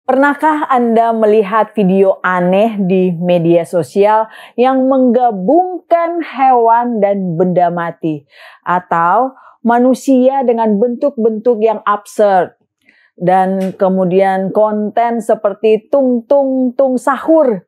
Pernahkah Anda melihat video aneh di media sosial yang menggabungkan hewan dan benda mati? Atau manusia dengan bentuk-bentuk yang absurd? Dan kemudian konten seperti tung sahur.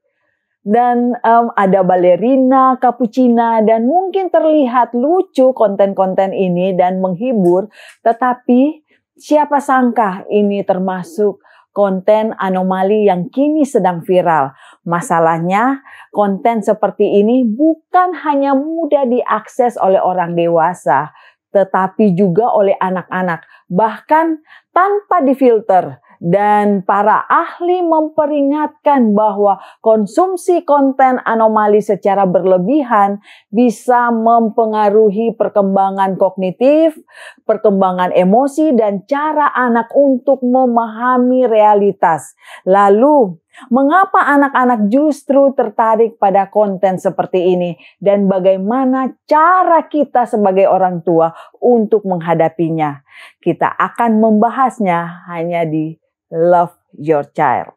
Dan ada balerina, cappuccina, dan mungkin terlihat lucu konten-konten ini dan menghibur. Tetapi siapa sangka ini termasuk konten anomali yang kini sedang viral. Masalahnya, konten seperti ini bukan hanya mudah diakses oleh orang dewasa, tetapi juga oleh anak-anak, bahkan tanpa difilter. Dan para ahli memperingatkan bahwa konsumsi konten anomali secara berlebihan bisa mempengaruhi perkembangan kognitif, perkembangan emosi, dan cara anak untuk memahami realitas. Lalu, mengapa anak-anak justru tertarik pada konten seperti ini? Dan bagaimana cara kita sebagai orang tua untuk menghadapinya? Kita akan membahasnya hanya di Love Your Child.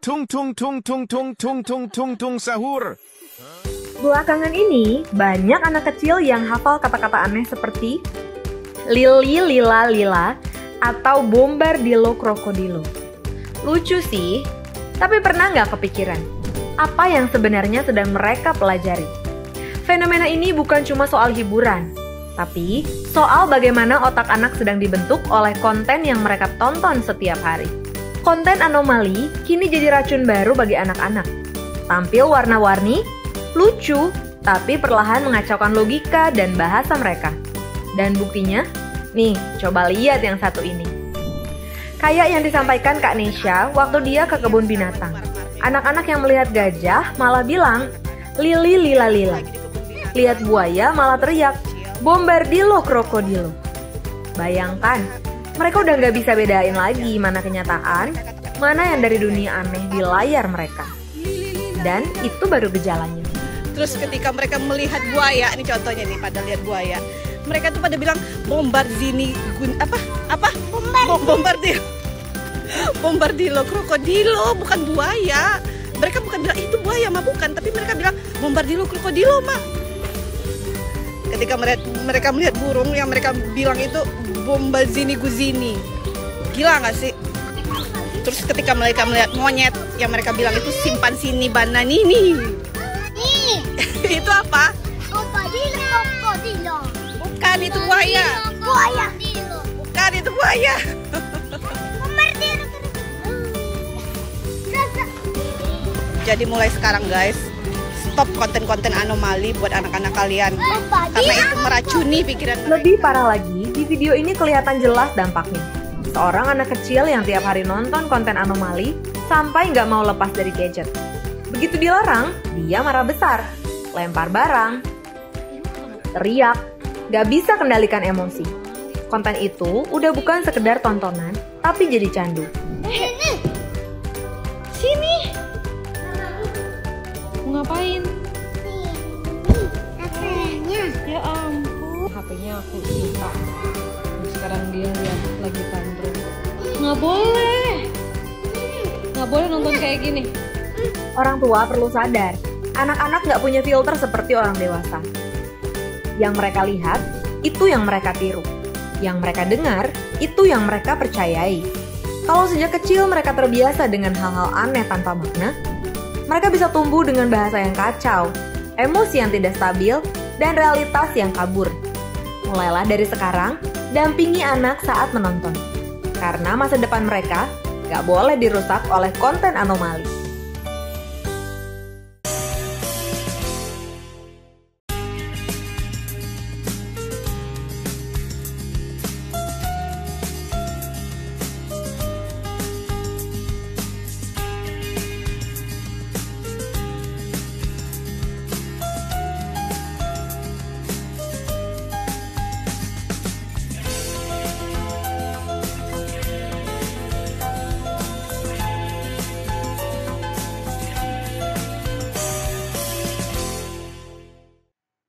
Tung sahur. Belakangan ini, banyak anak kecil yang hafal kata-kata aneh seperti lili lila lila atau bombardilo krokodilo. Lucu sih, tapi pernah nggak kepikiran apa yang sebenarnya sedang mereka pelajari? Fenomena ini bukan cuma soal hiburan, tapi soal bagaimana otak anak sedang dibentuk oleh konten yang mereka tonton setiap hari. Konten anomali kini jadi racun baru bagi anak-anak. Tampil warna-warni, lucu, tapi perlahan mengacaukan logika dan bahasa mereka. Dan buktinya, nih, coba lihat yang satu ini. Kayak yang disampaikan Kak Nesha waktu dia ke kebun binatang. Anak-anak yang melihat gajah malah bilang, lili lila lila. Lihat buaya malah teriak, bombardilo krokodilo. Bayangkan, mereka udah gak bisa bedain lagi mana kenyataan, mana yang dari dunia aneh di layar mereka. Dan itu baru gejalanya. Terus ketika mereka melihat buaya, ini contohnya nih, pada lihat buaya, mereka tuh pada bilang bombardilo krokodilo, bukan buaya. Mereka bukan bilang itu buaya mah, bukan, tapi mereka bilang bombardilo krokodilo mah. Ketika mereka melihat burung yang mereka bilang itu bombazini guzini. Gila gak sih? Terus ketika mereka melihat monyet yang mereka bilang itu simpansini bananini. Itu apa? Krokodilo. Bukan, itu buaya. Buaya. Bukan, itu buaya. Jadi mulai sekarang guys, stop konten-konten anomali buat anak-anak kalian. Karena itu meracuni pikiran mereka. Lebih parah lagi, di video ini kelihatan jelas dampaknya. Seorang anak kecil yang tiap hari nonton konten anomali sampai nggak mau lepas dari gadget. Begitu dilarang, dia marah besar, lempar barang, teriak, nggak bisa kendalikan emosi. Konten itu udah bukan sekedar tontonan, tapi jadi candu. Sini. Mau ngapain? Ya ampun. HP-nya aku lupa. Sekarang dia lihat lagi tantrum. Nggak boleh nonton kayak gini. Orang tua perlu sadar, anak-anak nggak punya filter seperti orang dewasa. Yang mereka lihat, itu yang mereka tiru. Yang mereka dengar, itu yang mereka percayai. Kalau sejak kecil mereka terbiasa dengan hal-hal aneh tanpa makna, mereka bisa tumbuh dengan bahasa yang kacau, emosi yang tidak stabil, dan realitas yang kabur. Mulailah dari sekarang, dampingi anak saat menonton. Karena masa depan mereka gak boleh dirusak oleh konten anomali.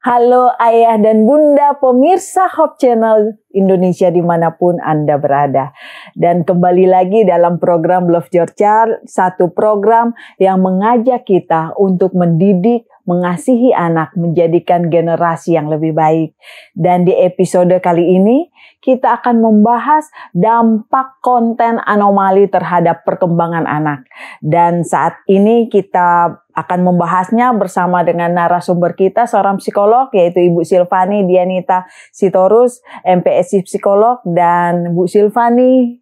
Halo ayah dan bunda pemirsa Hope Channel Indonesia dimanapun Anda berada. Dan kembali lagi dalam program Love Your Child, satu program yang mengajak kita untuk mendidik, mengasihi anak, menjadikan generasi yang lebih baik. Dan di episode kali ini kita akan membahas dampak konten anomali terhadap perkembangan anak. Dan saat ini kita akan membahasnya bersama dengan narasumber kita, seorang psikolog yaitu Ibu Silvani Dianita Sitorus, MPSI Psikolog. Dan Bu Silvani,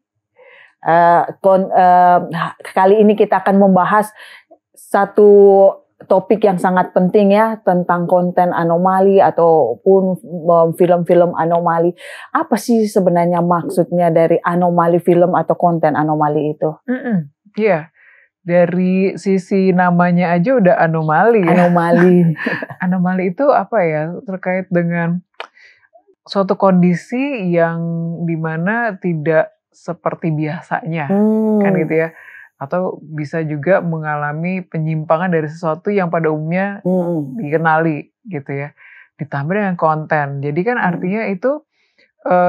kali ini kita akan membahas satu topik yang sangat penting ya, tentang konten anomali ataupun film-film anomali. Apa sih sebenarnya maksudnya dari anomali film atau konten anomali itu? Iya, dari sisi namanya aja udah anomali ya. Anomali. Anomali itu apa ya, terkait dengan suatu kondisi yang dimana tidak seperti biasanya, kan gitu ya. Atau bisa juga mengalami penyimpangan dari sesuatu yang pada umumnya dikenali gitu ya. Ditambah dengan konten. Jadi kan artinya itu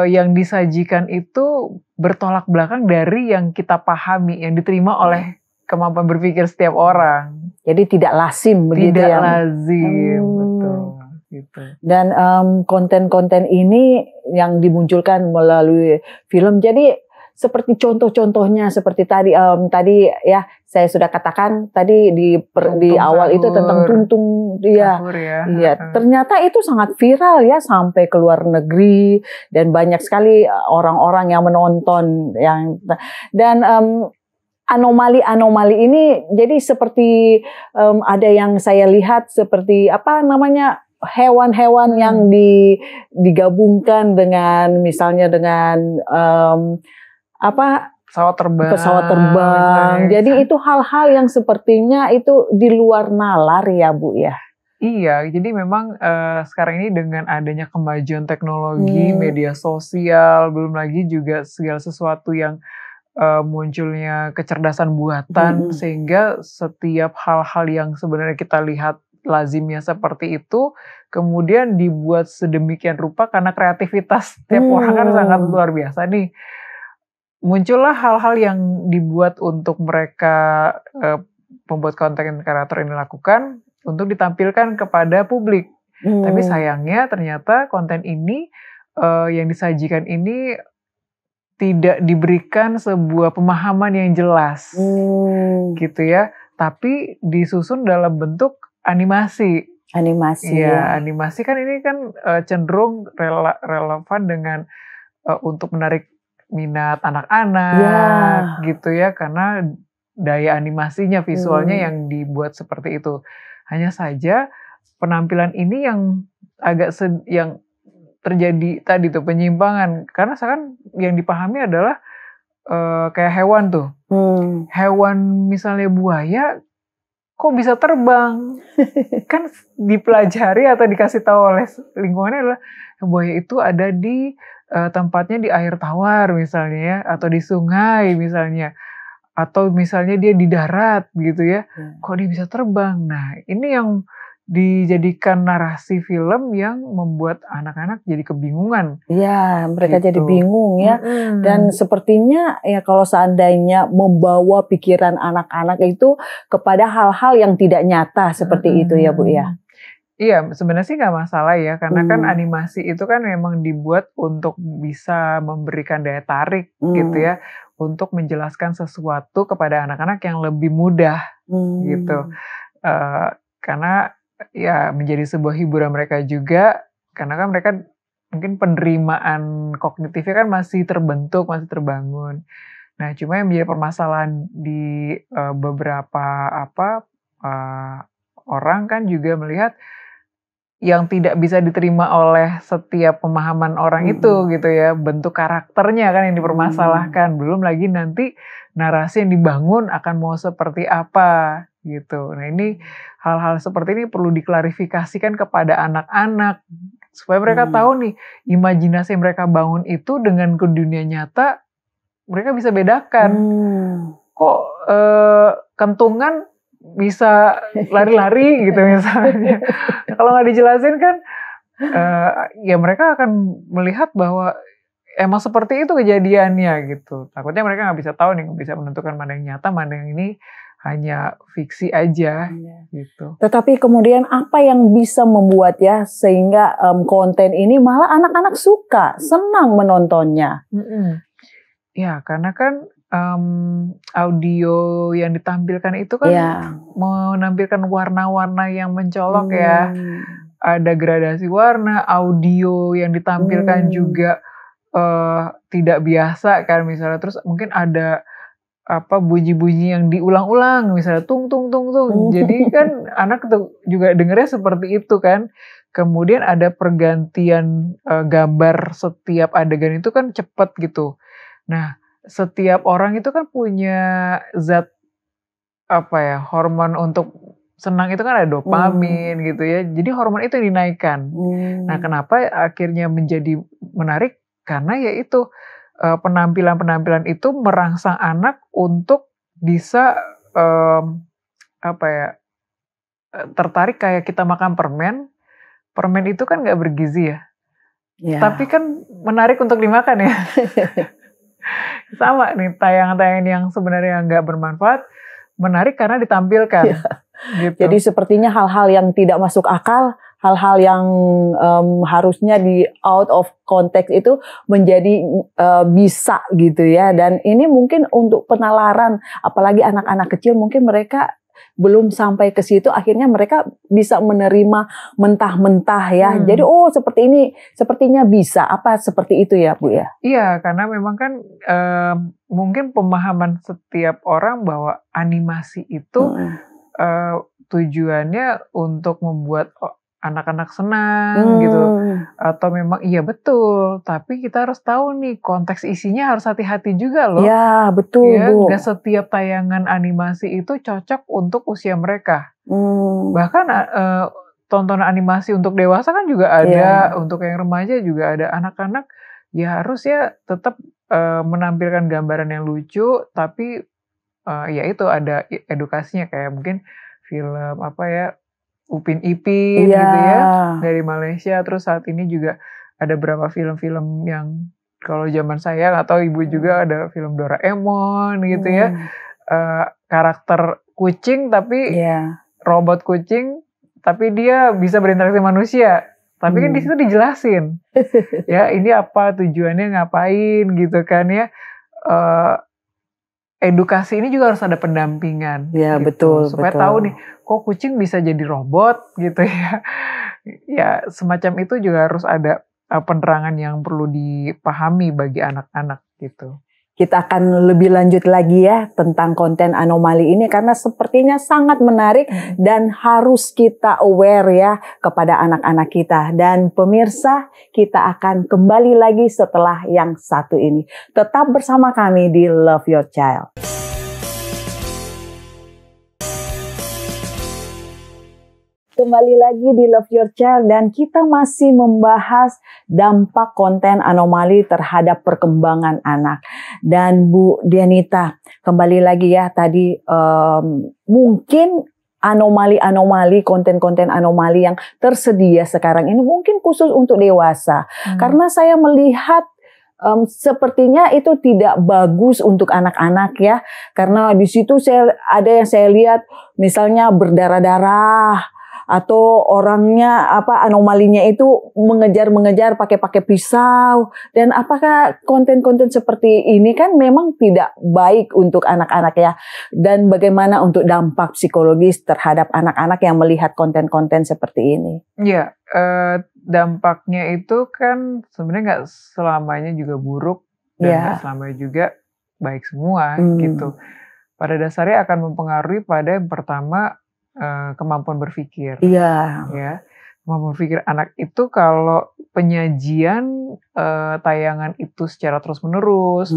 yang disajikan itu bertolak belakang dari yang kita pahami, yang diterima oleh kemampuan berpikir setiap orang. Jadi tidak lazim begitu ya. Tidak lazim, betul. Gitu. Dan konten-konten ini yang dimunculkan melalui film. Jadi seperti contoh-contohnya seperti tadi ya saya sudah katakan tadi di awal itu tentang Tuntung dia. Iya, ternyata itu sangat viral ya sampai ke luar negeri dan banyak sekali orang-orang yang menonton dan anomali-anomali ini jadi seperti ada yang saya lihat seperti apa namanya hewan-hewan yang digabungkan dengan misalnya dengan pesawat terbang. Jadi itu hal-hal yang sepertinya itu di luar nalar ya Bu ya. Iya, jadi memang sekarang ini dengan adanya kemajuan teknologi, media sosial, belum lagi juga segala sesuatu yang munculnya kecerdasan buatan, sehingga setiap hal-hal yang sebenarnya kita lihat lazimnya seperti itu, kemudian dibuat sedemikian rupa karena kreativitas setiap orang kan sangat luar biasa nih. Muncullah hal-hal yang dibuat untuk mereka pembuat konten kreator ini lakukan untuk ditampilkan kepada publik. Tapi sayangnya ternyata konten ini yang disajikan ini tidak diberikan sebuah pemahaman yang jelas, gitu ya. Tapi disusun dalam bentuk animasi. Ya. Animasi kan ini kan cenderung relevan dengan untuk menarik minat anak-anak gitu ya, karena daya animasinya, visualnya yang dibuat seperti itu. Hanya saja penampilan ini yang agak yang terjadi tadi tuh penyimpangan, karena sekarang yang dipahami adalah kayak hewan tuh, hewan misalnya buaya kok bisa terbang, kan dipelajari atau dikasih tahu oleh lingkungannya adalah buaya itu ada di tempatnya di air tawar misalnya ya, atau di sungai misalnya, atau misalnya dia di darat gitu ya, kok dia bisa terbang. Nah ini yang dijadikan narasi film yang membuat anak-anak jadi kebingungan. Iya, mereka gitu. jadi bingung ya. Dan sepertinya ya kalau seandainya membawa pikiran anak-anak itu kepada hal-hal yang tidak nyata seperti itu ya Bu ya. Iya, sebenarnya sih nggak masalah ya, karena kan animasi itu kan memang dibuat untuk bisa memberikan daya tarik gitu ya, untuk menjelaskan sesuatu kepada anak-anak yang lebih mudah gitu. Karena ya menjadi sebuah hiburan mereka juga, karena kan mereka mungkin penerimaan kognitifnya kan masih terbentuk, masih terbangun. Nah, cuma yang menjadi permasalahan di beberapa orang kan juga melihat yang tidak bisa diterima oleh setiap pemahaman orang itu gitu ya, bentuk karakternya kan yang dipermasalahkan, belum lagi nanti narasi yang dibangun akan mau seperti apa gitu. Nah ini hal-hal seperti ini perlu diklarifikasikan kepada anak-anak supaya mereka tahu nih imajinasi yang mereka bangun itu dengan ke dunia nyata mereka bisa bedakan. Kok kentungan bisa lari-lari gitu misalnya. Kalau nggak dijelasin kan ya mereka akan melihat bahwa emang seperti itu kejadiannya gitu. Takutnya mereka nggak bisa tahu nih, nggak bisa menentukan mana yang nyata, mana yang ini hanya fiksi aja gitu. Tetapi kemudian apa yang bisa membuat ya sehingga konten ini malah anak-anak suka, senang menontonnya? Ya karena kan audio yang ditampilkan itu kan menampilkan warna-warna yang mencolok ya. Ada gradasi warna, audio yang ditampilkan juga tidak biasa kan, misalnya terus mungkin ada bunyi-bunyi yang diulang-ulang, misalnya tung tung tung tung. Jadi kan anak tuh juga dengernya seperti itu kan. Kemudian ada pergantian gambar setiap adegan itu kan cepet gitu. Nah, setiap orang itu kan punya zat hormon untuk senang itu kan ada dopamin gitu ya. Jadi hormon itu yang dinaikkan. Nah, kenapa akhirnya menjadi menarik? Karena yaitu penampilan-penampilan itu merangsang anak untuk bisa tertarik kayak kita makan permen. Permen itu kan nggak bergizi ya, tapi kan menarik untuk dimakan ya. Sama nih tayangan-tayangan yang sebenarnya nggak bermanfaat, menarik karena ditampilkan. Gitu. Jadi sepertinya hal-hal yang tidak masuk akal, hal-hal yang harusnya di out of context itu menjadi bisa gitu ya. Dan ini mungkin untuk penalaran, apalagi anak-anak kecil mungkin mereka belum sampai ke situ, akhirnya mereka bisa menerima mentah-mentah ya. Jadi seperti ini, sepertinya bisa. Apa seperti itu ya Bu ya? Iya, karena memang kan mungkin pemahaman setiap orang bahwa animasi itu tujuannya untuk membuat anak-anak senang gitu, atau memang iya betul, tapi kita harus tahu nih konteks isinya harus hati-hati juga loh. Ya betul ya, Bu. Gak setiap tayangan animasi itu cocok untuk usia mereka. Bahkan tontonan animasi untuk dewasa kan juga ada, untuk yang remaja juga ada. Anak-anak ya harus ya tetap menampilkan gambaran yang lucu, tapi ya itu ada edukasinya, kayak mungkin film Upin Ipin gitu ya dari Malaysia. Terus saat ini juga ada beberapa film-film yang kalau zaman saya atau ibu juga ada film Doraemon gitu ya, karakter kucing tapi robot kucing tapi dia bisa berinteraksi manusia. Tapi kan di situ dijelasin ya ini apa tujuannya, ngapain gitu kan ya. Edukasi ini juga harus ada pendampingan. Ya gitu, betul. Supaya tahu nih, kok kucing bisa jadi robot gitu ya. Ya semacam itu juga harus ada penerangan yang perlu dipahami bagi anak-anak gitu. Kita akan lebih lanjut lagi ya tentang konten anomali ini karena sepertinya sangat menarik dan harus kita aware ya kepada anak-anak kita. Dan pemirsa, kita akan kembali lagi setelah yang satu ini. Tetap bersama kami di Love Your Child. Kembali lagi di Love Your Child dan kita masih membahas dampak konten anomali terhadap perkembangan anak. Dan Bu Dianita, kembali lagi ya tadi mungkin anomali-anomali, konten-konten anomali yang tersedia sekarang ini mungkin khusus untuk dewasa. Karena saya melihat sepertinya itu tidak bagus untuk anak-anak ya. Karena di situ ada yang saya lihat misalnya berdarah-darah, atau orangnya anomalinya itu mengejar pakai pisau. Dan apakah konten-konten seperti ini kan memang tidak baik untuk anak-anak ya. Dan bagaimana untuk dampak psikologis terhadap anak-anak yang melihat konten-konten seperti ini? Iya, dampaknya itu kan sebenarnya nggak selamanya juga buruk dan nggak selamanya juga baik semua gitu. Pada dasarnya akan mempengaruhi pada yang pertama kemampuan berpikir. Ya, kemampuan berpikir anak itu kalau penyajian tayangan itu secara terus-menerus,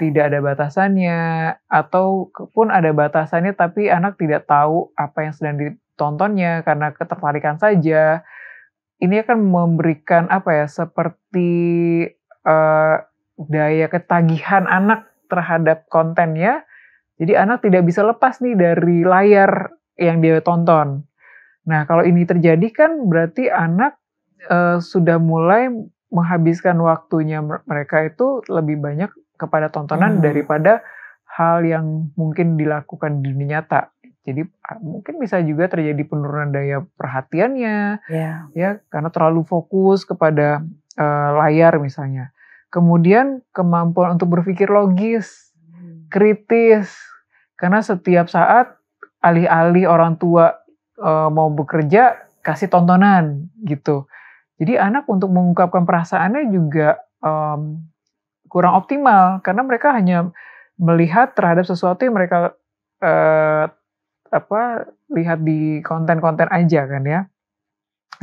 tidak ada batasannya, atau pun ada batasannya tapi anak tidak tahu apa yang sedang ditontonnya karena ketertarikan saja. Ini akan memberikan seperti daya ketagihan anak terhadap kontennya. Jadi anak tidak bisa lepas nih dari layar yang dia tonton. Nah, kalau ini terjadi kan berarti anak sudah mulai menghabiskan waktunya mereka itu lebih banyak kepada tontonan daripada hal yang mungkin dilakukan di dunia nyata. Jadi mungkin bisa juga terjadi penurunan daya perhatiannya, ya karena terlalu fokus kepada layar misalnya. Kemudian kemampuan untuk berpikir logis, kritis, karena setiap saat alih-alih orang tua mau bekerja, kasih tontonan gitu. Jadi anak untuk mengungkapkan perasaannya juga kurang optimal, karena mereka hanya melihat terhadap sesuatu yang mereka lihat di konten-konten aja kan ya.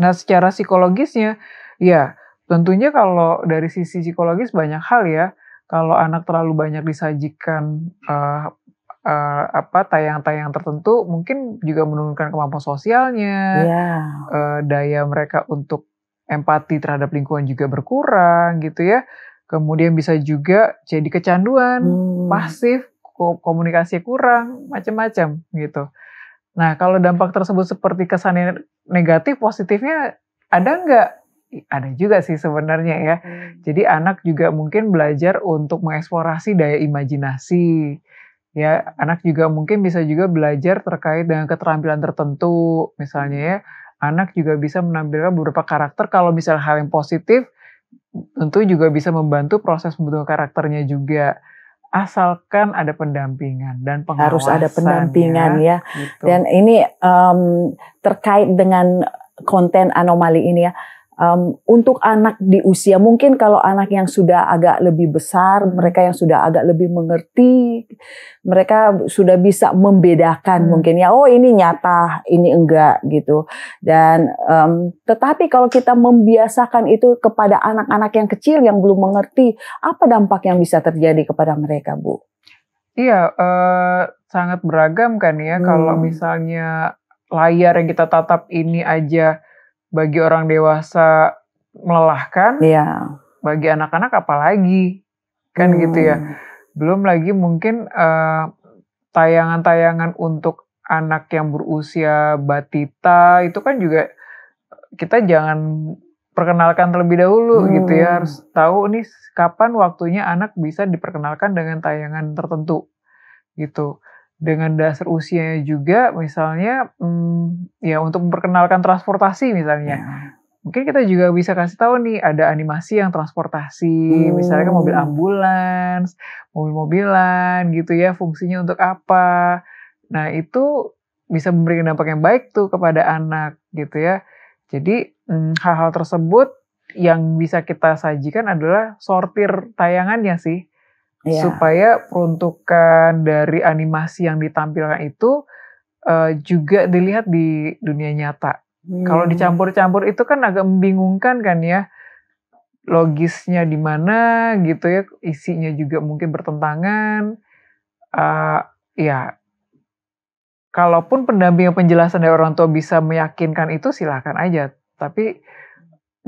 Nah secara psikologisnya, ya tentunya kalau dari sisi psikologis banyak hal ya. Kalau anak terlalu banyak disajikan tayang-tayang tertentu, mungkin juga menurunkan kemampuan sosialnya, daya mereka untuk empati terhadap lingkungan juga berkurang gitu ya. Kemudian bisa juga jadi kecanduan, pasif, komunikasi kurang, macam-macam gitu. Nah kalau dampak tersebut seperti kesannya negatif, positifnya ada nggak? Ada juga sih sebenarnya ya. Jadi anak juga mungkin belajar untuk mengeksplorasi daya imajinasi. Ya, anak juga mungkin bisa juga belajar terkait dengan keterampilan tertentu. Misalnya ya, anak juga bisa menampilkan beberapa karakter. Kalau misalnya hal yang positif, tentu juga bisa membantu proses pembentukan karakternya juga. Asalkan ada pendampingan dan pengawasan. Harus ada pendampingan ya. Gitu. Dan ini terkait dengan konten anomali ini ya. Untuk anak di usia, mungkin kalau anak yang sudah agak lebih besar, mereka yang sudah agak lebih mengerti, mereka sudah bisa membedakan mungkin ya, oh ini nyata, ini enggak gitu. Dan tetapi kalau kita membiasakan itu kepada anak-anak yang kecil yang belum mengerti, apa dampak yang bisa terjadi kepada mereka, Bu? Iya, sangat beragam kan ya. Kalau misalnya layar yang kita tatap ini aja bagi orang dewasa melelahkan, bagi anak-anak apalagi, kan gitu ya. Belum lagi mungkin tayangan-tayangan untuk anak yang berusia batita, itu kan juga kita jangan perkenalkan terlebih dahulu gitu ya. Harus tahu nih kapan waktunya anak bisa diperkenalkan dengan tayangan tertentu gitu. Dengan dasar usianya juga, misalnya ya untuk memperkenalkan transportasi misalnya, mungkin kita juga bisa kasih tahu nih ada animasi yang transportasi, misalnya kan mobil ambulans, mobil-mobilan gitu ya, fungsinya untuk apa. Nah itu bisa memberikan dampak yang baik tuh kepada anak gitu ya. Jadi hal-hal tersebut yang bisa kita sajikan adalah sortir tayangannya sih. Supaya peruntukan dari animasi yang ditampilkan itu juga dilihat di dunia nyata. Kalau dicampur-campur itu kan agak membingungkan kan ya. Logisnya di mana gitu ya, isinya juga mungkin bertentangan. Ya, kalaupun pendampingan penjelasan dari orang tua bisa meyakinkan itu silakan aja. Tapi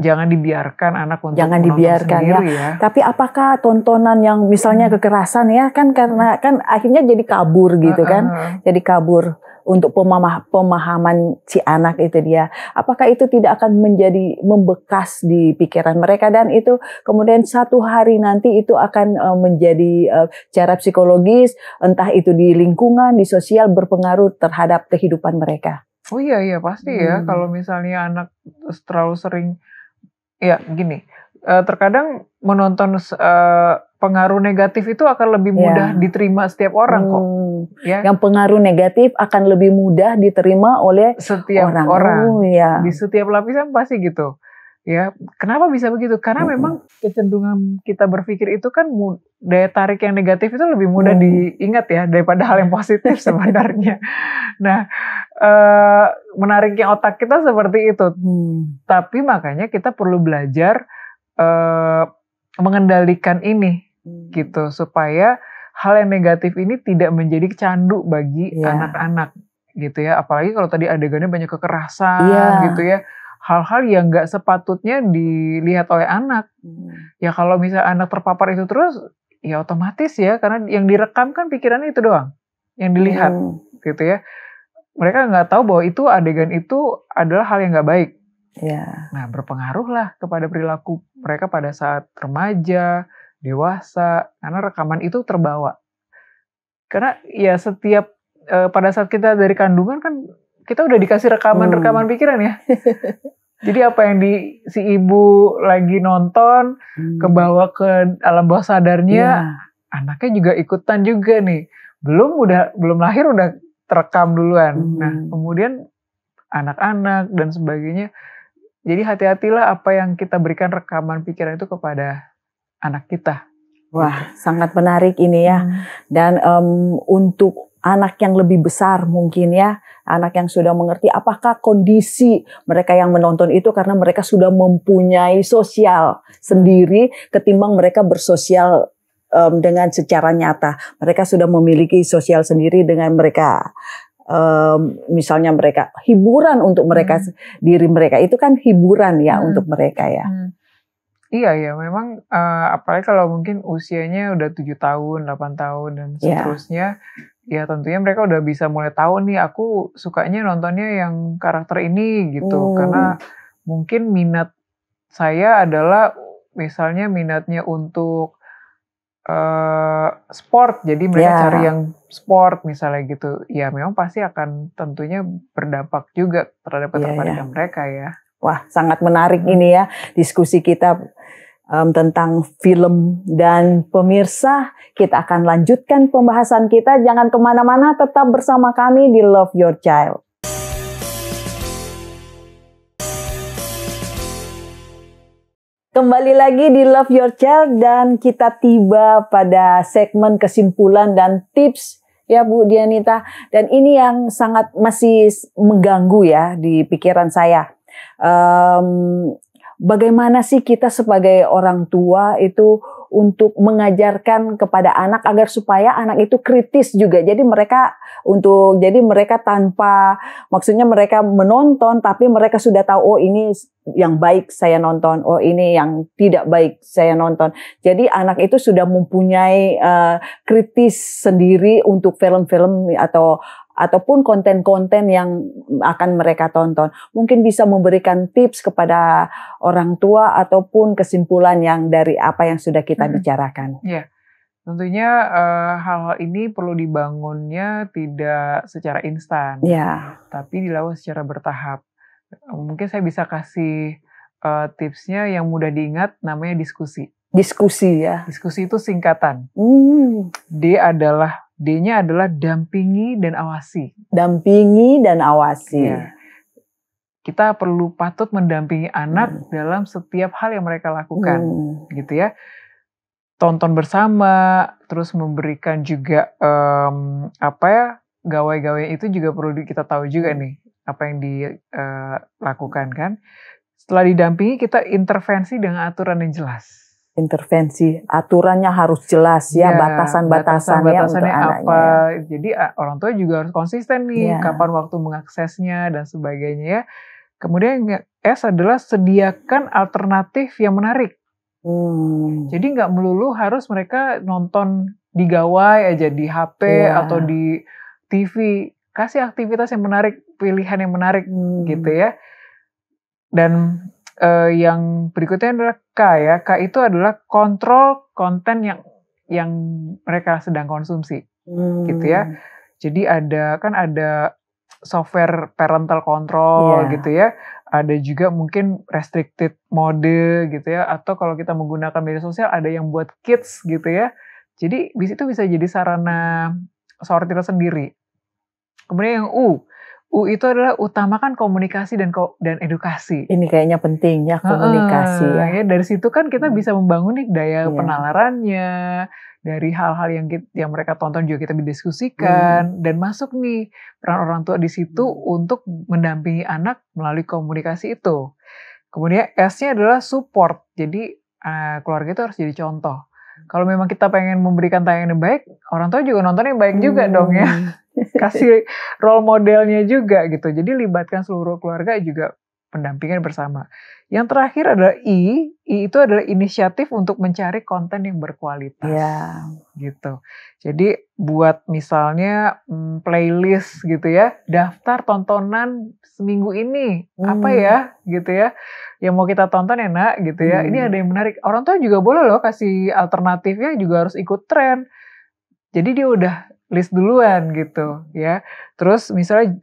jangan dibiarkan anak untuk menonton sendiri ya. Tapi apakah tontonan yang misalnya kekerasan ya kan karena kan akhirnya jadi kabur gitu kan. Jadi kabur untuk pemahaman si anak itu dia. Apakah itu tidak akan menjadi membekas di pikiran mereka dan itu kemudian satu hari nanti itu akan menjadi cara psikologis entah itu di lingkungan, di sosial berpengaruh terhadap kehidupan mereka. Oh iya pasti ya kalau misalnya anak terlalu sering. Ya gini, terkadang menonton pengaruh negatif itu akan lebih mudah diterima setiap orang kok. Ya. Yang pengaruh negatif akan lebih mudah diterima oleh setiap orang. Di setiap lapisan pasti gitu. Ya, kenapa bisa begitu? Karena memang kecenderungan kita berpikir itu kan daya tarik yang negatif itu lebih mudah diingat ya daripada hal yang positif sebenarnya. Nah, menariknya otak kita seperti itu. Tapi makanya kita perlu belajar mengendalikan ini gitu supaya hal yang negatif ini tidak menjadi candu bagi anak-anak gitu ya. Apalagi kalau tadi adegannya banyak kekerasan gitu ya. Hal-hal yang nggak sepatutnya dilihat oleh anak. Ya kalau misalnya anak terpapar itu terus, ya otomatis ya, karena yang direkam kan pikirannya itu doang, yang dilihat gitu ya. Mereka nggak tahu bahwa itu adegan itu adalah hal yang nggak baik. Ya. Nah, berpengaruh lah kepada perilaku mereka pada saat remaja, dewasa, karena rekaman itu terbawa. Karena ya setiap pada saat kita dari kandungan kan kita udah dikasih rekaman pikiran ya. Jadi apa yang si ibu lagi nonton kebawa ke alam bawah sadarnya, anaknya juga ikutan juga nih. Belum lahir udah terekam duluan. Nah, kemudian anak-anak dan sebagainya. Jadi hati-hatilah apa yang kita berikan rekaman pikiran itu kepada anak kita. Wah, sangat menarik ini ya. Dan untuk anak yang lebih besar mungkin ya, anak yang sudah mengerti apakah kondisi mereka yang menonton itu karena mereka sudah mempunyai sosial sendiri ketimbang mereka bersosial dengan secara nyata. Mereka sudah memiliki sosial sendiri dengan mereka. Misalnya mereka hiburan untuk mereka diri mereka itu kan hiburan ya untuk mereka ya. Iya ya, memang apalagi kalau mungkin usianya udah 7 tahun, 8 tahun dan seterusnya, ya tentunya mereka udah bisa mulai tahu nih aku sukanya nontonnya yang karakter ini gitu. Karena mungkin minat saya adalah misalnya minatnya untuk sport, jadi mereka cari yang sport misalnya gitu. Ya memang pasti akan tentunya berdampak juga terhadap ketertarikan mereka ya. Wah, sangat menarik ini ya diskusi kita tentang film. Dan pemirsa, kita akan lanjutkan pembahasan kita. Jangan kemana-mana, tetap bersama kami di Love Your Child. Kembali lagi di Love Your Child dan kita tiba pada segmen kesimpulan dan tips ya Bu Dianita. Dan ini yang sangat masih mengganggu ya di pikiran saya. Bagaimana sih kita sebagai orang tua itu untuk mengajarkan kepada anak agar supaya anak itu kritis juga. Jadi mereka tanpa maksudnya mereka menonton tapi mereka sudah tahu oh ini yang baik saya nonton, oh ini yang tidak baik saya nonton. Jadi anak itu sudah mempunyai kritis sendiri untuk film-film ataupun konten-konten yang akan mereka tonton. Mungkin bisa memberikan tips kepada orang tua ataupun kesimpulan yang dari apa yang sudah kita bicarakan. Ya, tentunya hal-hal ini perlu dibangunnya tidak secara instan, tapi dilakukan secara bertahap. Mungkin saya bisa kasih tipsnya yang mudah diingat, namanya diskusi. Diskusi ya. Diskusi itu singkatan. D-nya adalah dampingi dan awasi. Dampingi dan awasi. Ya. Kita patut mendampingi anak dalam setiap hal yang mereka lakukan, gitu ya. Tonton bersama, terus memberikan juga gawai-gawai itu juga perlu kita tahu juga nih apa yang dilakukan kan. Setelah didampingi kita intervensi dengan aturan yang jelas. Intervensi, aturannya harus jelas ya, batasan-batasannya untuk anaknya. Jadi orang tua juga harus konsisten nih, kapan waktu mengaksesnya dan sebagainya ya. Kemudian S adalah sediakan alternatif yang menarik. Jadi nggak melulu harus mereka nonton di gawai aja, di HP atau di TV. Kasih aktivitas yang menarik, pilihan yang menarik gitu ya. Dan yang berikutnya adalah K ya. K itu adalah kontrol konten yang mereka sedang konsumsi, gitu ya. Jadi ada software parental control gitu ya. Ada juga mungkin restricted mode gitu ya. Atau kalau kita menggunakan media sosial ada yang buat kids gitu ya. Jadi itu bisa jadi sarana sortir sendiri. Kemudian yang U itu adalah utamakan komunikasi dan edukasi. Ini kayaknya penting ya, komunikasi ya. Dari situ kan kita bisa membangun nih daya penalarannya, dari hal-hal yang mereka tonton juga kita berdiskusikan, dan masuk nih peran orang tua di situ untuk mendampingi anak melalui komunikasi itu. Kemudian S-nya adalah support. Jadi keluarga itu harus jadi contoh. Kalau memang kita pengen memberikan tayangan yang baik, orang tua juga nonton yang baik juga dong ya. Kasih role modelnya juga gitu. Jadi libatkan seluruh keluarga juga pendampingan bersama. Yang terakhir adalah I itu adalah inisiatif untuk mencari konten yang berkualitas. Ya. Gitu. Jadi buat misalnya playlist gitu ya, daftar tontonan seminggu ini apa ya gitu ya, yang mau kita tonton ya nak gitu ya. Ini ada yang menarik. Orang tua juga boleh loh kasih alternatifnya, juga harus ikut tren. Jadi dia udah list duluan gitu ya. Terus misalnya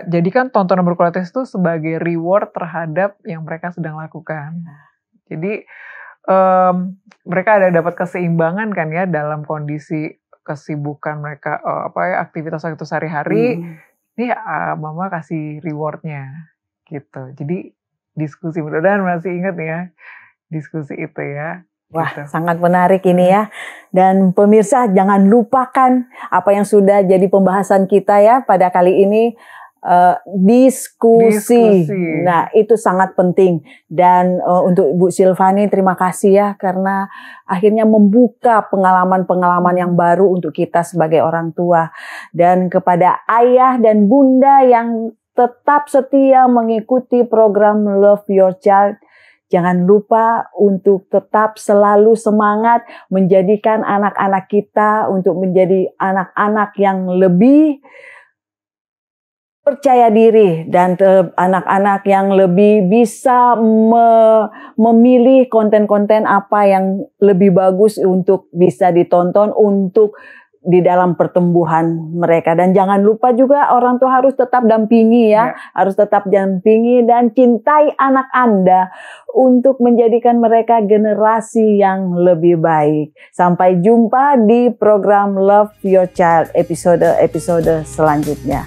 jadikan tontonan berkualitas itu sebagai reward terhadap yang mereka sedang lakukan. Jadi mereka ada dapat keseimbangan kan ya dalam kondisi kesibukan mereka, aktivitas sehari-hari. Ini mama kasih rewardnya gitu. Jadi diskusi, mudah-mudahan masih ingat ya diskusi itu ya. Wah, gitu. Sangat menarik ini ya. Dan pemirsa jangan lupakan apa yang sudah jadi pembahasan kita ya pada kali ini, diskusi. Nah, itu sangat penting. Dan untuk Ibu Silvani terima kasih ya karena akhirnya membuka pengalaman-pengalaman yang baru untuk kita sebagai orang tua. Dan kepada ayah dan bunda yang tetap setia mengikuti program Love Your Child, jangan lupa untuk tetap selalu semangat menjadikan anak-anak kita untuk menjadi anak-anak yang lebih percaya diri dan anak-anak yang lebih bisa memilih konten-konten apa yang lebih bagus untuk bisa ditonton untuk di dalam pertumbuhan mereka. Dan jangan lupa juga orang tua harus tetap dampingi ya. Harus tetap dampingi dan cintai anak Anda untuk menjadikan mereka generasi yang lebih baik. Sampai jumpa di program Love Your Child episode selanjutnya.